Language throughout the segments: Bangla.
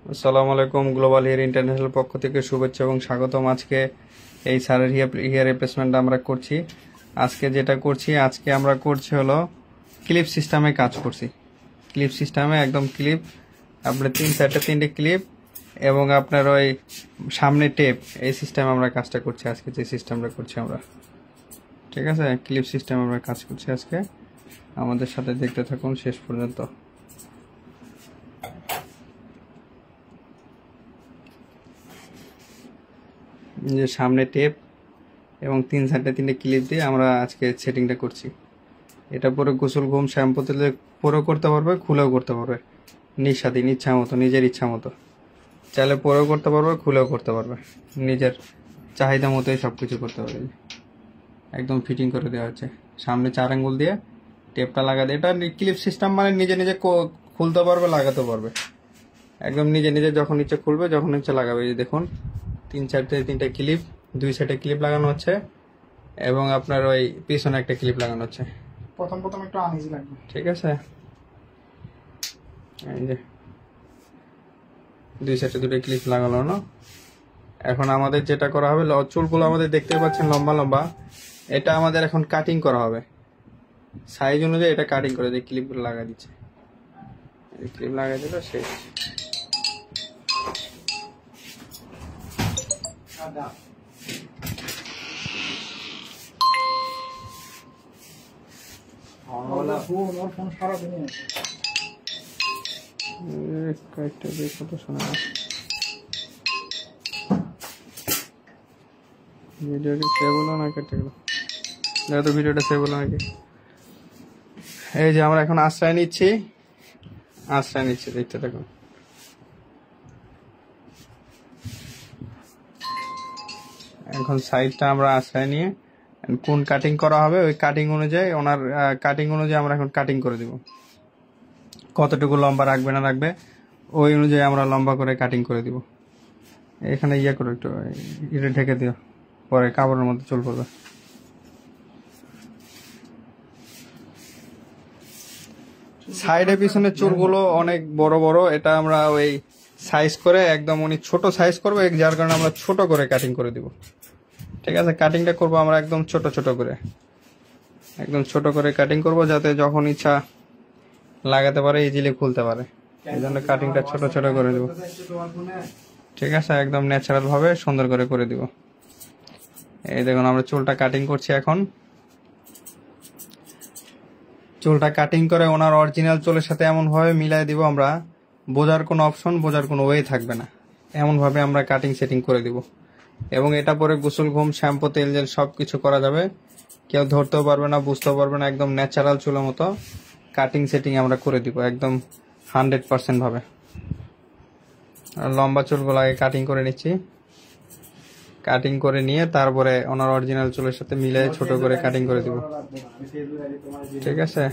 আসসালামু আলাইকুম। গ্লোবাল হেয়ার ইন্টারন্যাশনাল পক্ষ থেকে শুভেচ্ছা এবং স্বাগতম। আজকে এই স্যারের হেয়ার রিপ্লেসমেন্ট আমরা করছি। আজকে আমরা করছি হলো ক্লিপ সিস্টেমে কাজ করছি। ক্লিপ সিস্টেমে একদম ক্লিপ, আপনার তিনটে ক্লিপ এবং আপনার ওই সামনে টেপ, এই সিস্টেমে আমরা কাজটা করছি। আজকে যে সিস্টেমটা করছি আমরা, ঠিক আছে, ক্লিপ সিস্টেম আমরা কাজ করছি আজকে। আমাদের সাথে দেখতে থাকুন শেষ পর্যন্ত। যে সামনে টেপ এবং তিনটে ক্লিপ দিয়ে আমরা আজকে সেটিংটা করছি। এটা পরে গোসল, ঘুম, শ্যাম্পু তেলে পরেও করতে পারবে, খুলেও করতে পারবে, নিঃস্বাধীন, ইচ্ছা মতো, নিজের ইচ্ছা মতো। চাইলে পরেও করতে পারবে, খুলেও করতে পারবে, নিজের চাহিদা মতোই সব কিছু করতে পারবে। একদম ফিটিং করে দেওয়া হচ্ছে। সামনে 4 আঙ্গুল দিয়ে টেপটা লাগা দিয়ে, এটা ক্লিপ সিস্টেম মানে নিজে নিজে খুলতে পারবে, লাগাতে পারবে। একদম নিজে নিজে যখন ইচ্ছে খুলবে, যখন ইচ্ছে লাগাবে। এই দেখুন, তিনটে ক্লিপ, 2 সাইডে ক্লিপ লাগানো হচ্ছে এবং আপনার ওই পিছনে একটা ক্লিপ লাগানো হচ্ছে। প্রথম একটু আনইজি লাগবে, ঠিক আছে। এই যে 2 সাইডে 2টা ক্লিপ লাগানো না। এখন আমাদের যেটা করা হবে, চুলগুলো আমাদের দেখতে পাচ্ছেন লম্বা লম্বা, এটা আমাদের এখন কাটিং করা হবে। সাইজ অনুযায়ী এটা কাটিং করে দিয়ে ক্লিপগুলো লাগা দিচ্ছে। ক্লিপ লাগাই দিল, শেষ। কত শোনা ভিডিওটি সেভ হলো না, কেটে গেল। যেহেতু ভিডিওটা সেভ হলো নাকি। এই যে আমরা এখন আশ্রয় নিচ্ছি, দেখতে থাকুন। এখন সাইডটা আমরা আশ্রয় নিয়ে কোন কাটিং করা হবে, ওই কাটিং অনুযায়ী, ওনার কাটিং অনুযায়ী আমরা এখন কাটিং করে দিব। কতটুকু লম্বা রাখবে না রাখবে ওই অনুযায়ী আমরা লম্বা করে কাটিং করে দিব। এখানে করো, একটু এটা ঢেকে দিও, পরে কাপড়ের মধ্যে চুল পড়বে। সাইডে পিছনে চুলগুলো অনেক বড় বড়, এটা আমরা ওই সাইজ করে একদম উনি ছোট সাইজ করবো, যার কারণে আমরা ছোট করে কাটিং করে দিব। ঠিক আছে, কাটিংটা করবো আমরা একদম ছোট করে, একদম ছোট করে কাটিং করব, যাতে যখন ইচ্ছা লাগাতে পারে, ইজিলি খুলতে পারে। এই জন্য কাটিংটা ছোট করে দিব। ঠিক আছে, একদম ন্যাচারাল ভাবে সুন্দর করে দিব। এই দেখুন, আমরা চুলটা কাটিং করছি। এখন চুলটা কাটিং করে ওনার অরিজিনাল চুলের সাথে এমন ভাবে মিলাই দিব আমরা, বোঝার কোনো অপশন, বোঝার কোনো ওয়ে থাকবে না। এমন ভাবে আমরা কাটিং সেটিং করে দিব। এবং এটা পরে গোসল, ঘুম, শ্যাম্পু, তেল, জেল সবকিছু করা যাবে। কেউ ধরতেও পারবে না, বুঝতেও পারবে না। একদম ন্যাচারাল চুলের মতো কাটিং সেটিং আমরা করে দিব, একদম 100% ভাবে। লম্বা চুলগুলো আগে কাটিং করে নিচ্ছি। কাটিং করে নিয়ে তারপরে ওনার অরিজিনাল চুলের সাথে মিলে ছোট করে কাটিং করে দিব। ঠিক আছে,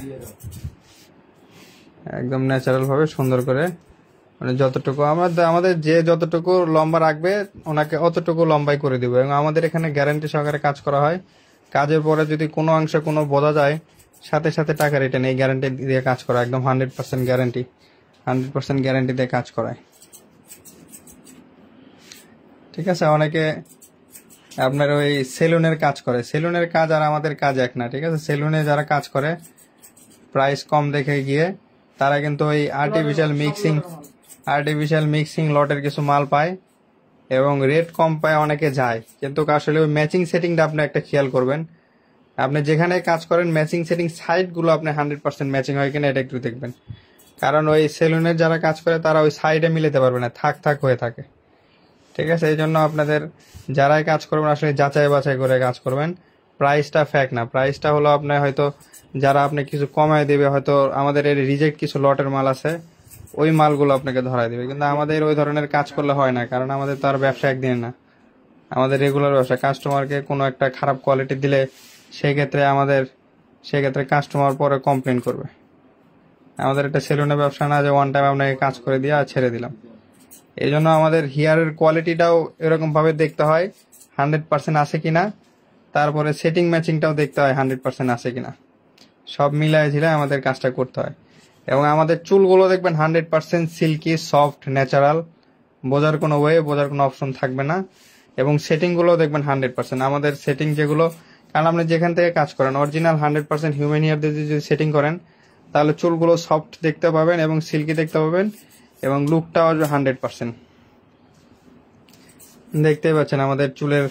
একদম ন্যাচারাল ভাবে সুন্দর করে, মানে যতটুকু আমাদের যে যতটুকু লম্বা রাখবে ওনাকে অতটুকু লম্বাই করে দিব। এবং আমাদের এখানে গ্যারান্টি সহকারে কাজ করা হয়। কাজের পরে যদি কোনো অংশে কোনো বোঝা যায়, সাথে সাথে টাকা রিটার্ন, এই গ্যারান্টি দিয়ে কাজ করা, একদম 100% গ্যারান্টি দিয়ে কাজ করায়। ঠিক আছে, অনেকে আপনার ওই সেলুনের কাজ করে, সেলুনের কাজ আর আমাদের কাজ এক না। ঠিক আছে, সেলুনে যারা কাজ করে প্রাইস কম দেখে গিয়ে তারা কিন্তু ওই আর্টিফিশিয়াল মিক্সিং লটের কিছু মাল পায় এবং রেট কম পায়, অনেকে যায়। কিন্তু আসলে ওই ম্যাচিং সেটিংটা আপনি একটা খেয়াল করবেন। আপনি যেখানে কাজ করেন ম্যাচিং সেটিং সাইডগুলো আপনি 100% ম্যাচিং হয় কিনা এটা একটু দেখবেন। কারণ ওই সেলুনের যারা কাজ করে তারা ওই সাইডে মিলাতে পারবে না, থাক হয়ে থাকে। ঠিক আছে, এই জন্য আপনাদের যারাই কাজ করবেন আসলে যাচাই বাছাই করে কাজ করবেন। প্রাইসটা ফ্যাক না, প্রাইসটা হলো আপনার হয়তো যারা আপনি কিছু কমায় দেবে, হয়তো আমাদের এর রিজেক্ট কিছু লটের মাল আছে, ওই মালগুলো আপনাকে ধরাই দেবে। কিন্তু আমাদের ওই ধরনের কাজ করলে হয় না, কারণ আমাদের তো আর ব্যবসা একদিনে না, আমাদের রেগুলার ব্যবসা। কাস্টমারকে কোনো একটা খারাপ কোয়ালিটি দিলে সেক্ষেত্রে কাস্টমার পরে কমপ্লেন করবে। আমাদের এটা সেলুনের ব্যবসা না যে ওয়ান টাইম আপনাকে কাজ করে দিয়ে আর ছেড়ে দিলাম। এই জন্য আমাদের হেয়ারের কোয়ালিটিটাও এরকম ভাবে দেখতে হয় 100% আছে কিনা, তারপরে সেটিং ম্যাচিংটাও দেখতে হয় 100% আছে কিনা। সব মিলায় ঝিলায় আমাদের কাজটা করতে হয়। এবং আমাদের চুলগুলো দেখবেন 100% সিল্কি, সফট, ন্যাচারাল, বোঝার কোনো ওয়ে, বোঝার কোনো অপশন থাকবে না। এবং সেটিং গুলো দেখবেন 100%। আমাদের সেটিং যেগুলো, কারণ আপনি যেখান থেকে কাজ করেন অরিজিনাল 100% হিউম্যান হেয়ার দিয়ে যদি সেটিং করেন তাহলে চুলগুলো সফট দেখতে পাবেন এবং সিল্কি দেখতে পাবেন এবং লুকটাও আসবে 100%। দেখতেই পাচ্ছেন আমাদের চুলের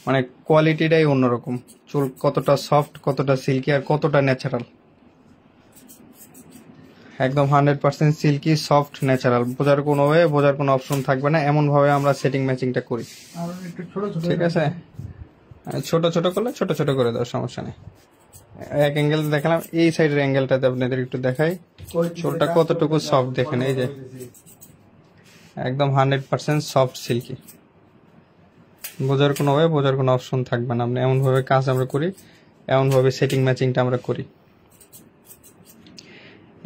মানে কোয়ালিটিটাই অন্যরকম, চুল কতটা সফট, কতটা সিল্কি আর কতটা ন্যাচারাল। একদম 100% সিল্কি, সফট, ন্যাচারাল। বোঝার কোনো ওয়ে, বোঝার কোনো অপশন থাকবে না, এমন ভাবে আমরা সেটিং ম্যাচিংটা করি। আর একটু ছোট ছোট ঠিক আছে, ছোট ছোট করলে ছোট ছোট করে দাও, সমস্যা নেই। এক অ্যাঙ্গেল দেখালাম, এই সাইডের অ্যাঙ্গেলটাতে আপনাদের একটু দেখাই চুলটা কতটুকু সফট। দেখেন এই যে একদম 100% সফট সিল্কি। বোঝার কোনো ওয়ে, বোঝার কোনো অপশন থাকবে না। আমরা এমন ভাবে কাজ আমরা করি, এমন ভাবে সেটিং ম্যাচিংটা আমরা করি।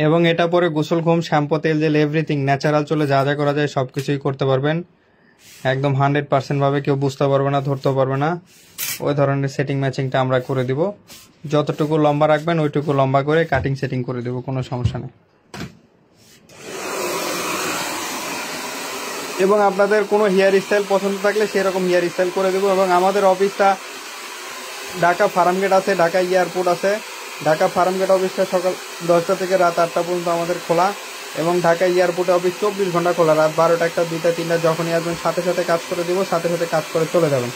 এবং এটা পরে গোসল, ঘুম, শ্যাম্পু, তেল, জেল, এভরিথিং ন্যাচারাল চলে যা যা করা যায় সবকিছুই করতে পারবেন একদম 100% ভাবে। কেউ বুঝতে পারবে না, ধরতে পারবে না। ওই ধরনের সেটিং ম্যাচিংটা আমরা করে দিব। যতটুকু লম্বা রাখবেন ওইটুকু লম্বা করে কাটিং সেটিং করে দেব, কোনো সমস্যা নেই। এবং আপনাদের কোনো হেয়ার স্টাইল পছন্দ থাকলে সেরকম হেয়ার স্টাইল করে দেবো। এবং আমাদের অফিসটা ঢাকা ফার্মগেট আছে, ঢাকা এয়ারপোর্ট আছে। ঢাকা ফার্মগেট অফিসটা সকাল 10টা থেকে রাত 8টা পর্যন্ত আমাদের খোলা, এবং ঢাকা এয়ারপোর্টে অফিস 24 ঘন্টা খোলা। রাত 12টা, 1টা, 2টা, 3টা যখনই আসবেন সাথে সাথে কাজ করে দেবো, সাথে সাথে কাজ করে চলে যাবেন।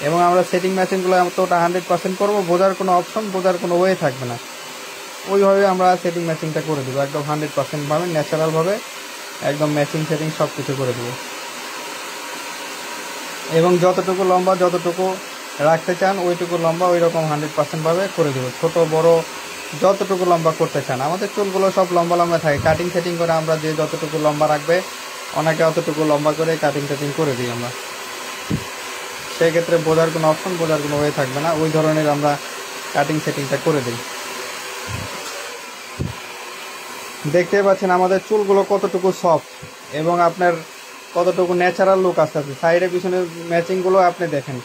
এবং আমরা সেটিং ম্যাচিংগুলো এতটা 100% করবো, বোঝার কোনো অপশন, বোঝার কোনো ওয়ে থাকবে না। ওইভাবে আমরা সেটিং ম্যাচিংটা করে দেবো একদম 100% ভাবে, ন্যাচারাল ভাবে একদম ম্যাচিং সেটিং সব কিছু করে দেবো। এবং যতটুকু লম্বা, যতটুকু রাখতে চান ওইটুকু লম্বা ওই রকম 100% ভাবে করে দেবো। ছোট বড় যতটুকু লম্বা করতে চান। আমাদের চুলগুলো সব লম্বা লম্বা থাকে, কাটিং সেটিং করে আমরা যে যতটুকু লম্বা রাখবে অনেকে অতটুকু লম্বা করে কাটিং সেটিং করে দিই আমরা। সেই ক্ষেত্রে বোঝার কোনো অপশন, বোঝার কোনো ওয়ে থাকবে না। ওই ধরনের আমরা কাটিং সেটিংটা করে দিই। দেখতে পাচ্ছেন আমাদের চুলগুলো কতটুকু সফট এবং আপনার কতটুকু ন্যাচারাল লুক আসতে আছে। সাইডে পিছনে ম্যাচিংগুলো আপনি দেখেন,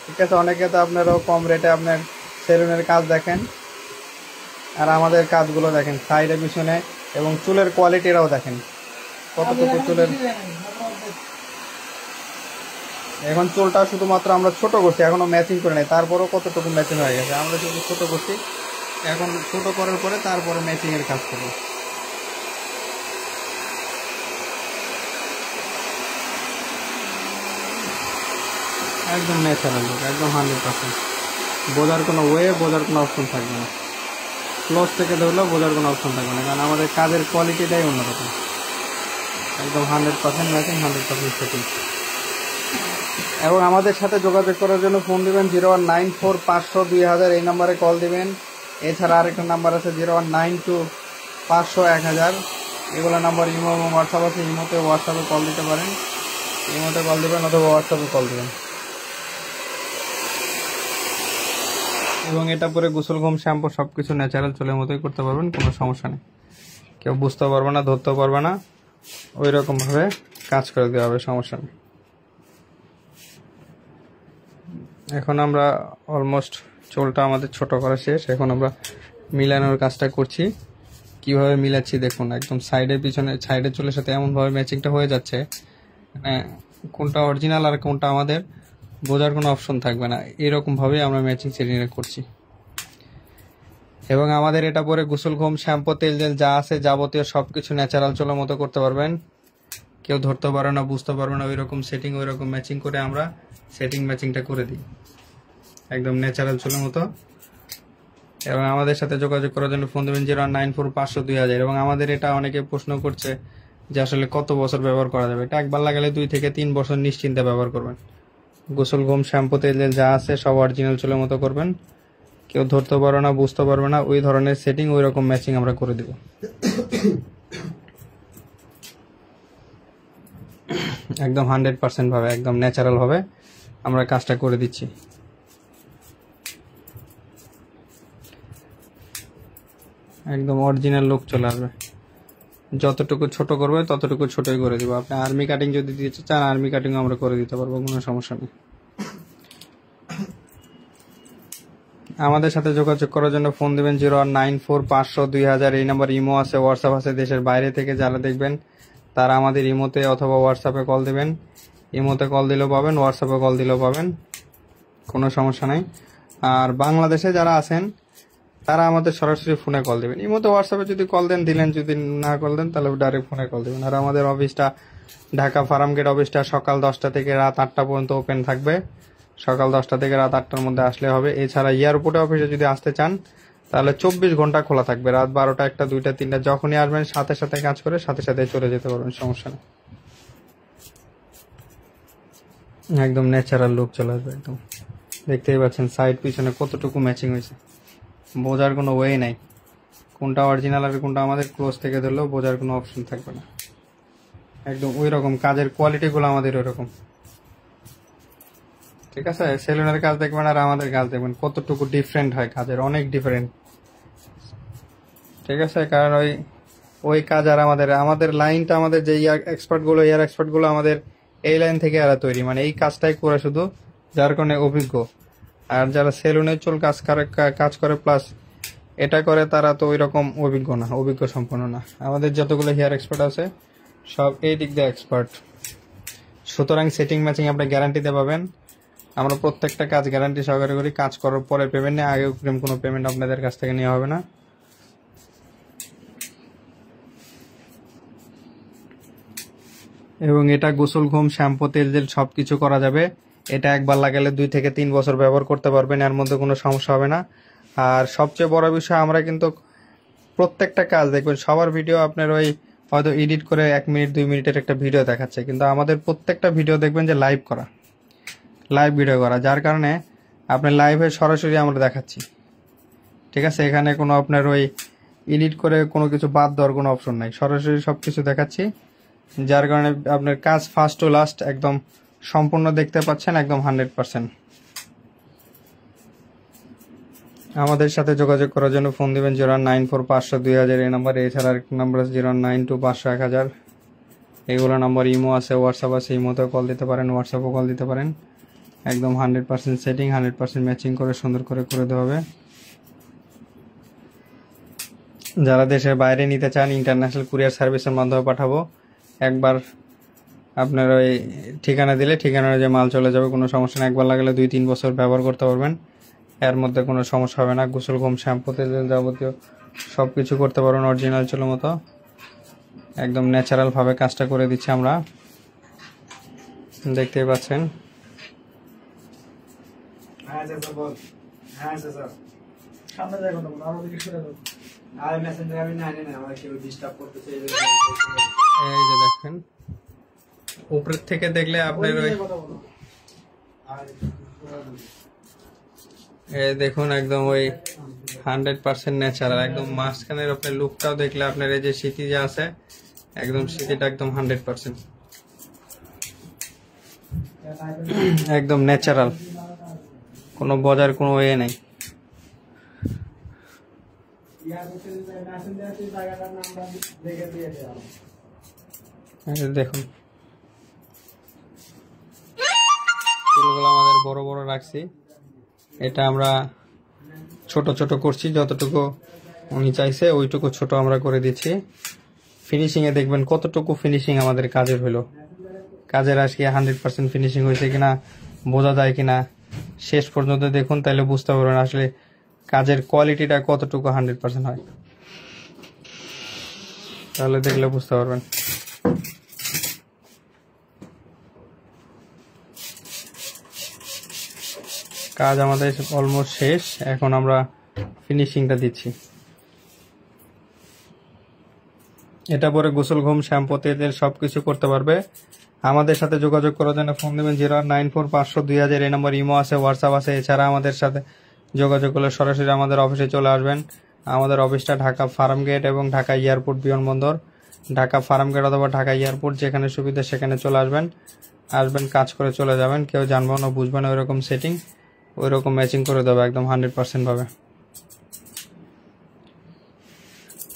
ঠিক আছে। অনেকে তো আপনারাও কম রেটে আপনার সেলুনের কাজ দেখেন, আর আমাদের কাজগুলো দেখেন সাইডে পিছনে, এবং চুলের কোয়ালিটিটাও দেখেন কতটুকু চুলের। এখন চুলটা শুধুমাত্র আমরা ছোট করছি, এখনো ম্যাচিং করে নাই, তারপরও কতটুকু ম্যাচিং হয়ে গেছে। আমরা শুধু ছোট করছি, এখন ছোট করার পরে তারপরে ম্যাচিং এর কাজ করবো। একদম ন্যাচারাল লুক, একদম 100%। বোঝার কোনো ওয়ে, বোঝার কোনো অপশন থাকবে না। ক্লোজ থেকে ধরলেও বোঝার কোনো অপশন থাকবে না, কারণ আমাদের কাজের কোয়ালিটিটাই অন্যরকম। একদম 100% ম্যাচিং, 100% সেটিং। এবং আমাদের সাথে যোগাযোগ করার জন্য ফোন দিবেন 0194 500 2000, এই নাম্বারে কল দিবেন। এছাড়া আরেকটা নাম্বার আছে 0192 500 1000। এগুলো নাম্বার ইমো এবং হোয়াটসঅ্যাপ আছে। ইমোতে হোয়াটসঅ্যাপে কল দিতে পারেন, ইমোতে কল দিবেন অথবা হোয়াটসঅ্যাপে কল দিবেন। এবং এটা পরে গোসল, ঘুম, শ্যাম্পু সবকিছু ন্যাচারাল চুলের মতোই করতে পারবেন, কোনো সমস্যা নেই। কেউ বুঝতে পারবে না, ধরতে পারবে না, ওই রকম ভাবে কাজ করে দেওয়া হবে, সমস্যা নেই। এখন আমরা অলমোস্ট চুলটা আমাদের ছোট করা শেষ। এখন আমরা মিলানোর কাজটা করছি। কিভাবে মিলাচ্ছি দেখুন, একদম সাইডে পিছনে, সাইডের চুলের সাথে এমন ভাবে ম্যাচিংটা হয়ে যাচ্ছে, কোনটা অরিজিনাল আর কোনটা আমাদের বোঝার কোনো অপশন থাকবে না। এরকম ভাবে আমরা ম্যাচিং সেটিং করছি। এবং আমাদের এটা পরে গোসল, ঘুম, শ্যাম্পু, তেল, জেল যা আছে যাবতীয় সবকিছু ন্যাচারাল চুলের মতো করতে পারবেন। কেউ ধরতে পারে না, বুঝতে পারবে না। ওই রকম সেটিং, ওই রকম ম্যাচিং করে আমরা সেটিং ম্যাচিংটা করে দিই একদম ন্যাচারাল চুলের মতো। এবং আমাদের সাথে যোগাযোগ করার জন্য ফোন দেবেন 0194 500 2000। এবং আমাদের এটা অনেকে প্রশ্ন করছে যে আসলে কত বছর ব্যবহার করা যাবে। এটা একবার লাগালে 2 থেকে 3 বছর নিশ্চিন্তে ব্যবহার করবেন। গোসল, ঘুম, শ্যাম্পু, তেল যা আছে সব অরিজিনাল চুলের মতো করবেন। কেউ ধরতে পারবে না, বুঝতে পারবে না। ওই ধরনের সেটিং, ওই রকম ম্যাচিং আমরা করে দেব। একদম 100% ভাবে, একদম ন্যাচারাল ভাবে আমরা কাজটা করে দিচ্ছি। একদম অরিজিনাল লুক চলে আসবে। যতটুকু ছোট করবে ততটুকু ছোটই করে দিব। আপনি আর্মি কাটিং যদি দিতে চান আর্মি কাটিং আমরা করে দিতে পারবো, কোনো সমস্যা নেই। আমাদের সাথে যোগাযোগ করার জন্য ফোন দিবেন 0194 500 2000, এই নাম্বার ইমো আছে, হোয়াটসঅ্যাপ আছে। দেশের বাইরে থেকে যারা দেখবেন তারা আমাদের ইমোতে অথবা হোয়াটসঅ্যাপে কল দিবেন। ইমোতে কল দিলেও পাবেন, হোয়াটসঅ্যাপে কল দিলেও পাবেন, কোনো সমস্যা নাই। আর বাংলাদেশে যারা আছেন তারা আমাদের সরাসরি ফোনে কল দিবেন। ইমোতে হোয়াটসঅ্যাপে যদি কল দেন দিলেন, যদি না কল দেন তাহলে ডাইরেক্ট ফোনে কল দিবেন। আর আমাদের অফিসটা ঢাকা ফার্মগেট অফিসটা সকাল 10টা থেকে রাত 8টা পর্যন্ত ওপেন থাকবে। সকাল 10টা থেকে রাত 8টার মধ্যে আসলে হবে। এছাড়া এয়ারপোর্টে অফিসে যদি আসতে চান তাহলে 24 ঘন্টা খোলা থাকবে। রাত 12টা, 1টা, 2টা, 3টা যখনই আসবেন সাথে সাথে কাজ করে সাথে সাথে চলে যেতে পারবেন, সমস্যা নেই। একদম ন্যাচারাল লুক চলে আসবে একদম। দেখতেই পাচ্ছেন সাইড পিছনে কতটুকু ম্যাচিং হয়েছে, বোঝার কোনো ওয়ে নাই কোনটা অরিজিনাল আর কোনটা আমাদের। ক্লোজ থেকে ধরলেও বোঝার কোনো অপশন থাকবে না। একদম ওই রকম কাজের কোয়ালিটিগুলো আমাদের ওই রকম, ঠিক আছে। সেলুনের কাজ দেখবেন আর আমাদের কাজ দেখবেন কতটুকু ডিফারেন্ট হয়, কাজের অনেক ডিফারেন্ট, ঠিক আছে। কারণ ওই কাজ আর আমাদের লাইনটা, আমাদের যে এয়ার এক্সপার্ট গুলো আমাদের এই লাইন থেকে এরা তৈরি, মানে এই কাজটাই করে শুধু, যার কারণে অভিজ্ঞ। আর যারা সেলুনে চুল কাজ করে প্লাস এটা করে তারা তো ওই রকম অভিজ্ঞ সম্পন্ন না। আমাদের যতগুলো হেয়ার এক্সপার্ট আছে সব এই দিক দিয়ে এক্সপার্ট। সুতরাং সেটিং ম্যাচিং আপনি গ্যারান্টিতে পাবেন। আমরা প্রত্যেকটা কাজ গ্যারান্টি সহকারে করি। কাজ করার পরে পেমেন্ট নেই, আগে কোনো পেমেন্ট আপনাদের কাছ থেকে নেওয়া হবে না। এবং এটা গোসল, ঘুম, শ্যাম্পু, তেল, জেল সবকিছু করা যাবে। এটা একবার লাগালে 2 থেকে 3 বছর ব্যবহার করতে পারবেন, এর মধ্যে কোনো সমস্যা হবে না। আর সবচেয়ে বড় বিষয়, আমরা কিন্তু প্রত্যেকটা কাজ দেখবেন সবার ভিডিও আপনার ওই হয়তো এডিট করে 1 মিনিট 2 মিনিটের একটা ভিডিও দেখাচ্ছে, কিন্তু আমাদের প্রত্যেকটা ভিডিও দেখবেন যে লাইভ ভিডিও করা, যার কারণে আপনি লাইভে সরাসরি আমরা দেখাচ্ছি, ঠিক আছে। এখানে কোনো আপনার ওই এডিট করে কোনো কিছু বাদ দেওয়ার কোনো অপশন নাই, সরাসরি সবকিছু দেখাচ্ছি, যার কারণে আপনার কাজ ফার্স্ট টু লাস্ট একদম সম্পূর্ণ দেখতে পাচ্ছেন, একদম 100%। আমাদের সাথে যোগাযোগ করার জন্য ফোন দিবেন 094-500-2000 এই নাম্বারে। এছাড়া আরেকটা নাম্বার আছে 092-500-1000, এগুলো নাম্বার। ইমো আছে, হোয়াটসঅ্যাপ আছে, ইমোতে কল দিতে পারেন, হোয়াটসঅ্যাপও কল দিতে পারেন। একদম 100% সেটিং, 100% ম্যাচিং করে সুন্দর করে দেওয়া হবে। যারা দেশের বাইরে নিতে চান ইন্টারন্যাশনাল কুরিয়ার সার্ভিসের মাধ্যমে পাঠাবো। একবার আপনার ওই ঠিকানা দিলে ঠিকানা অনুযায়ী মাল চলে যাবে, কোনো সমস্যা নেই। একবার লাগালে 2-3 বছর ব্যবহার করতে পারবেন, এর মধ্যে কোনো সমস্যা হবে না। গোসল, ঘুম, শ্যাম্পু, তেল, যাবতীয় সব কিছু করতে পারবেন অরিজিনাল চুলের মতো। একদম ন্যাচারাল ভাবে কাজটা করে দিচ্ছি আমরা, দেখতেই পাচ্ছেন। সামনে যাই কথা বলো, আরো দিকে সরে যাও। এই যে দেখেন উপরের থেকে দেখলে আপনার ওই এই দেখুন একদম ওই 100% ন্যাচারাল, একদম মাঝখানের আপনার লুকটাও দেখলে আপনার এই যে স্মৃতি যে আছে, একদম স্মৃতিটা একদম 100% একদম ন্যাচারাল, কোনো বজার কোনো ওয়ে নাই। দেখুন চুলগুলো আমাদের বড় বড় রাখছি, এটা আমরা ছোট ছোট করছি, যতটুকু উনি চাইছে ওইটুকু ছোট আমরা করে দিচ্ছি। ফিনিশিং এ দেখবেন কতটুকু ফিনিশিং আমাদের কাজের হলো, কাজের আজকে 100% ফিনিশিং হয়েছে কিনা বোঝা যায় কিনা শেষ পর্যন্ত দেখুন, তাহলে বুঝতে পারবেন আসলে কাজের কোয়ালিটিটা কতটুকু 100% হয়, তাহলে দেখলে বুঝতে পারবেন। কাজ আমাদের অলমোস্ট শেষ, এখন আমরা ফিনিশিংটা দিচ্ছি। এটা পরে গোসল, ঘুম, শ্যাম্পু, তেল সবকিছু করতে পারবে। আমাদের সাথে যোগাযোগ করার জন্য ফোন দেবেন 094-500-2000 এই নম্বর। ইমো আছে, হোয়াটসঅ্যাপ আছে। এছাড়া আমাদের সাথে যোগাযোগ করলে সরাসরি আমাদের অফিসে চলে আসবেন। আমাদের অফিসটা ঢাকা ফার্মগেট এবং ঢাকা এয়ারপোর্ট বিমানবন্দর। ঢাকা ফার্মগেট অথবা ঢাকা এয়ারপোর্ট যেখানে সুবিধা সেখানে চলে আসবেন, কাজ করে চলে যাবেন। কেউ জানবো না বুঝবে না ওইরকম সেটিং, ওইরকম ম্যাচিং করে দেবে একদম 100% ভাবে।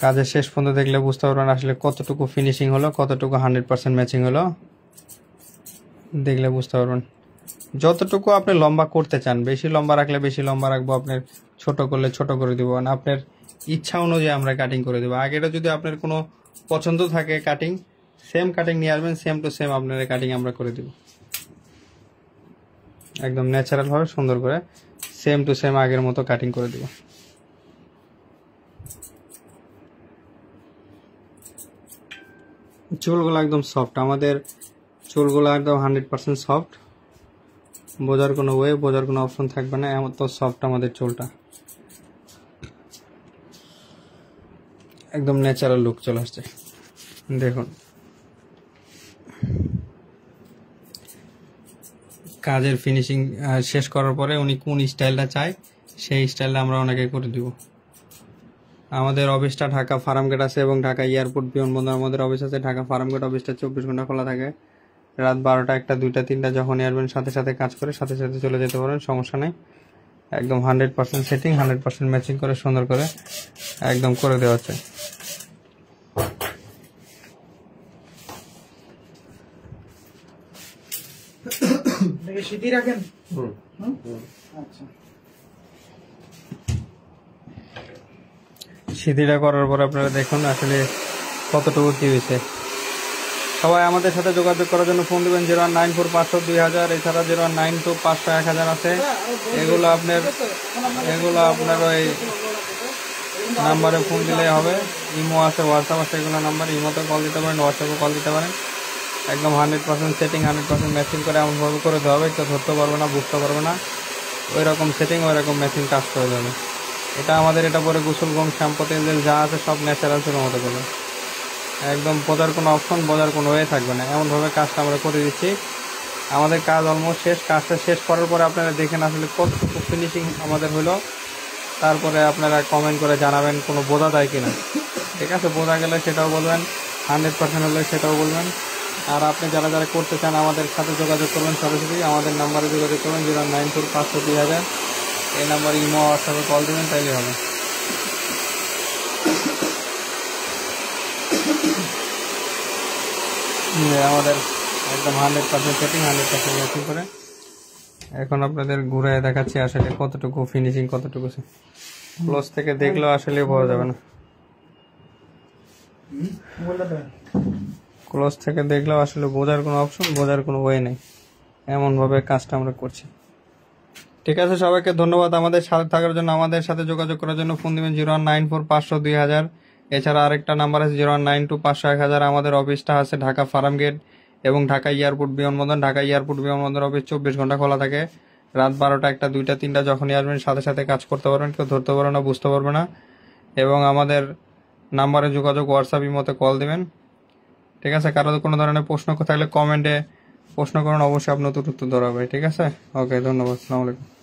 কাজের শেষ পর্যন্ত দেখলে বুঝতে পারবেন আসলে কতটুকু ফিনিশিং হলো, কতটুকু 100% ম্যাচিং হলো, দেখলে বুঝতে পারবেন। যতটুকু আপনি লম্বা করতে চান, বেশি লম্বা রাখলে বেশি লম্বা রাখবো, আপনার ছোট করলে ছোট করে দিব, আপনার ইচ্ছা অনুযায়ী আমরা কাটিং করে দেবো। আগেটা যদি আপনার কোনো পছন্দ থাকে কাটিং, সেম কাটিং নিয়ে আসবেন, সেম টু সেম আপনার কাটিং আমরা করে দিব একদম ন্যাচারাল ভাবে সুন্দর করে, সেম টু সেম আগের মতো কাটিং করে দিব। চুলগুলো একদম সফট, আমাদের চুলগুলো একদম 100% সফট, বোঝার কোনো ওয়ে, বোঝার কোনো অপশন থাকবে না, এমন তো সফট আমাদের চুলটা, একদম ন্যাচারাল লুক চলে আসছে। দেখুন কাজের ফিনিশিং শেষ করার পরে উনি কোন স্টাইলটা চায় সেই স্টাইলটা আমরা ওনাকে করে দিব। আমাদের অফিসটা ঢাকা ফার্মগেট আছে এবং ঢাকা এয়ারপোর্ট বিমানবন্দর আমাদের অফিস আছে। ঢাকা ফার্মগেট অফিসটা 24 ঘন্টা খোলা থাকে, রাত 12টা 1টা 2টা 3টা যখনই আসবেন সাথে সাথে কাজ করে সাথে সাথে চলে যেতে পারেন, সমস্যা নেই। একদম 100% সেটিং, 100% ম্যাচিং করে সুন্দর করে একদম করে দেওয়া হচ্ছে। এটাকে সিধি রাখেন। আচ্ছা, সিধিটা করার পর আপনারা দেখুন আসলে কতটুকু কি হয়েছে। সবাই আমাদের সাথে যোগাযোগ করার জন্য ফোন দেবেন 0194 500 2000, এছাড়া 0192 500 1000 আছে। এগুলো আপনার ওই নাম্বারে ফোন দিলেই হবে। ইমো আছে, হোয়াটসঅ্যাপ আছে, এগুলো নাম্বার, ইমোতে কল দিতে পারেন, হোয়াটসঅ্যাপে কল দিতে পারেন। একদম 100% সেটিং, 100% ম্যাচিং করে এমনভাবে করে দেওয়া হবে কেউ ধরতে পারবে না, বুঝতে পারবে না। ওই রকম সেটিং, ওই রকম ম্যাচিং কাজ করে দেবে। এটা আমাদের এটা পরে গোসল গম শ্যাম্পু তেল যা আছে সব ন্যাচারাল চুলের মতো করবে, একদম বোঝার কোনো অপশন, বোঝার কোনো ওয়ে থাকবে না, এমনভাবে কাজটা আমরা করে দিচ্ছি। আমাদের কাজ অলমোস্ট শেষ। কাজটা শেষ করার পরে আপনারা দেখেন আসলে কতটুকু ফিনিশিং আমাদের হলো, তারপরে আপনারা কমেন্ট করে জানাবেন কোনো বোঝা যায় কিনা। ঠিক আছে, বোঝা গেলে সেটাও বলবেন, 100% হলে সেটাও বলবেন। আর আপনি যারা যারা করতে চান আমাদের সাথে যোগাযোগ করবেন, সরাসরি আমাদের নাম্বারে যোগাযোগ করবেন 0194 500 2000, এই নাম্বারে ইমো হোয়াটসঅ্যাপে কল দেবেন, তাইলে হবে। আমাদের একদম 100% সেটিং, 100% ম্যাচিং করে এখন আপনাদের ঘুরে দেখাচ্ছি আসলে কতটুকু ফিনিশিং, কতটুকু ক্লোজ থেকে দেখলেও আসলে বোঝা যাবে না, ক্লোজ থেকে দেখলেও আসলে বোঝার কোনো অপশন, বোঝার কোনো ওয়ে নেই, এমনভাবে কাজটা আমরা করছি। ঠিক আছে, সবাইকে ধন্যবাদ আমাদের সাথে থাকার জন্য। আমাদের সাথে যোগাযোগ করার জন্য ফোন দেবেন 0194 500 2000, এছাড়া আরেকটা নাম্বার আছে 0192 500 1000। আমাদের অফিসটা আছে ঢাকা ফার্মগেট এবং ঢাকা এয়ারপোর্ট বিমানবন্দর। ঢাকা এয়ারপোর্ট বিমানবন্দর অফিস 24 ঘন্টা খোলা থাকে, রাত 12টা 1টা 2টা 3টা যখনই আসবেন সাথে সাথে কাজ করতে পারবেন, কেউ ধরতে পারবে না, বুঝতে পারবে না। এবং আমাদের নাম্বারে যোগাযোগ, হোয়াটসঅ্যাপ ইমোতে কল দেবেন। ঠিক আছে, কারো কোনো ধরনের প্রশ্ন থাকলে কমেন্টে প্রশ্ন করুন, অবশ্যই আপনার উত্তর ধরা হবে। ঠিক আছে, ওকে, ধন্যবাদ, আসসালামু আলাইকুম।